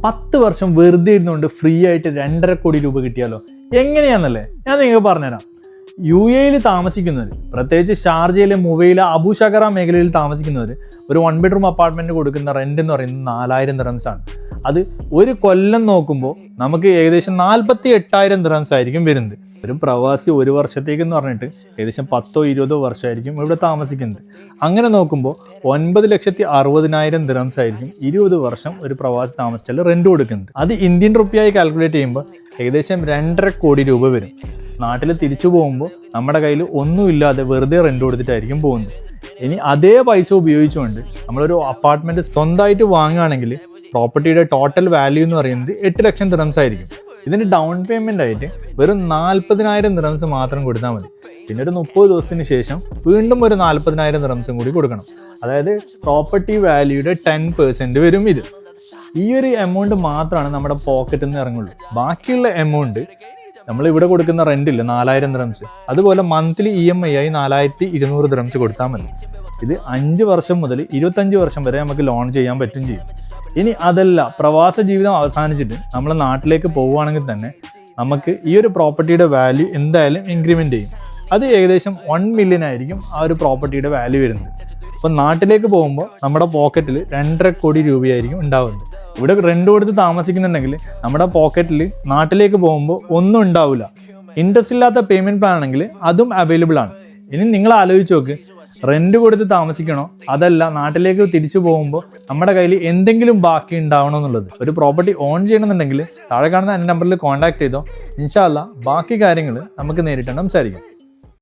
10 വർഷം വെറുതെ ഇരുന്നുകൊണ്ട് ഫ്രീ ആയിട്ട് 2.5 കോടി രൂപ കിട്ടിയാലോ? എങ്ങനെയാണെന്നല്ലേ ഞാൻ നിങ്ങൾക്ക് പറഞ്ഞുതരാം. UAE താമസിക്കുന്നവർ, പ്രത്യേകിച്ച് ഷാർജയിലെ മുവയില അബുഷകറ മേഖലയിൽ താമസിക്കുന്നവർ ഒരു 1 ബെഡ്റൂം അപ്പാർട്ട്മെന്റ് കൊടുക്കുന്ന റെന്റ് എന്ന് പറയുന്നത് 4000 ദിറംസ് ആണ്. അത് ഒരു കൊല്ലം നോക്കുമ്പോൾ നമുക്ക് ഏകദേശം 48,000 ദിറംസ് ആയിരിക്കും വരുന്നത്. ഒരു പ്രവാസി ഒരു വർഷത്തേക്ക് എന്ന് പറഞ്ഞിട്ട് ഏകദേശം 10-20 വർഷമായിരിക്കും ഇവിടെ താമസിക്കുന്നത്. അങ്ങനെ നോക്കുമ്പോൾ 9,60,000 ദിറംസ് ആയിരിക്കും 20 വർഷം ഒരു പ്രവാസി താമസിച്ചാൽ റെന്റ് കൊടുക്കുന്നത്. അത് ഇന്ത്യൻ റുപ്പിയായി കാൽക്കുലേറ്റ് ചെയ്യുമ്പോൾ ഏകദേശം 2.5 കോടി രൂപ വരും. നാട്ടിൽ തിരിച്ചു പോകുമ്പോൾ നമ്മുടെ കയ്യിൽ ഒന്നുമില്ലാതെ വെറുതെ റെന്റ് കൊടുത്തിട്ടായിരിക്കും പോകുന്നത്. ഇനി അതേ പൈസ ഉപയോഗിച്ചുകൊണ്ട് നമ്മളൊരു അപ്പാർട്ട്മെന്റ് സ്വന്തമായിട്ട് വാങ്ങുകയാണെങ്കിൽ പ്രോപ്പർട്ടിയുടെ ടോട്ടൽ വാല്യൂ എന്ന് പറയുന്നത് 8 ലക്ഷം ദിറംസ് ആയിരിക്കും. ഇതിന് ഡൗൺ പേയ്മെന്റ് ആയിട്ട് വെറും 40,000 ദിറംസ് മാത്രം കൊടുത്താൽ മതി. പിന്നെ ഒരു 30 ദിവസത്തിന് ശേഷം വീണ്ടും ഒരു 40,000 ദിറംസും കൂടി കൊടുക്കണം. അതായത് പ്രോപ്പർട്ടി വാല്യൂയുടെ 10% വരും ഇത്. ഈ ഒരു എമൗണ്ട് മാത്രമാണ് നമ്മുടെ പോക്കറ്റിൽ നിന്ന് ഇറങ്ങുള്ളൂ. ബാക്കിയുള്ള എമൗണ്ട് നമ്മൾ ഇവിടെ കൊടുക്കുന്ന റെന്റില്ല 4,000 ദിറംസ്, അതുപോലെ മന്ത്ലി EMI ആയി 4,200 ദിറംസ് കൊടുത്താൽ മതി. ഇത് 5 വർഷം മുതൽ 25 വർഷം വരെ നമുക്ക് ലോൺ ചെയ്യാൻ പറ്റും ചെയ്യും. ഇനി അതല്ല, പ്രവാസ ജീവിതം അവസാനിച്ചിട്ട് നമ്മൾ നാട്ടിലേക്ക് പോവുകയാണെങ്കിൽ തന്നെ നമുക്ക് ഈ ഒരു പ്രോപ്പർട്ടിയുടെ വാല്യൂ എന്തായാലും ഇൻക്രിമെന്റ് ചെയ്യും. അത് ഏകദേശം 1 മില്യൺ ആയിരിക്കും ആ ഒരു പ്രോപ്പർട്ടിയുടെ വാല്യൂ വരുന്നത്. അപ്പോൾ നാട്ടിലേക്ക് പോകുമ്പോൾ നമ്മുടെ പോക്കറ്റിൽ 2.5 കോടി രൂപയായിരിക്കും ഉണ്ടാവുന്നത്. ഇവിടെ റെന്റ് കൊടുത്ത് താമസിക്കുന്നുണ്ടെങ്കിൽ നമ്മുടെ പോക്കറ്റിൽ നാട്ടിലേക്ക് പോകുമ്പോൾ ഒന്നും ഉണ്ടാവില്ല. ഇൻട്രസ്റ്റ് ഇല്ലാത്ത പേയ്മെന്റ് പ്ലാൻ ആണെങ്കിൽ അതും അവൈലബിൾ ആണ്. ഇനി നിങ്ങൾ ആലോചിച്ച് നോക്ക്, റെന്റ് കൊടുത്ത് താമസിക്കണോ അതല്ല നാട്ടിലേക്ക് തിരിച്ചു പോകുമ്പോൾ നമ്മുടെ കയ്യിൽ എന്തെങ്കിലും ബാക്കി ഉണ്ടാവണോ എന്നുള്ളത്. ഒരു പ്രോപ്പർട്ടി ഓൺ ചെയ്യണമെന്നുണ്ടെങ്കിൽ താഴെ കാണുന്ന എൻ്റെ നമ്പറിൽ കോൺടാക്ട് ചെയ്തോ. ഇൻഷാ അല്ലാ ബാക്കി കാര്യങ്ങൾ നമുക്ക് നേരിട്ട് സംസാരിക്കാം.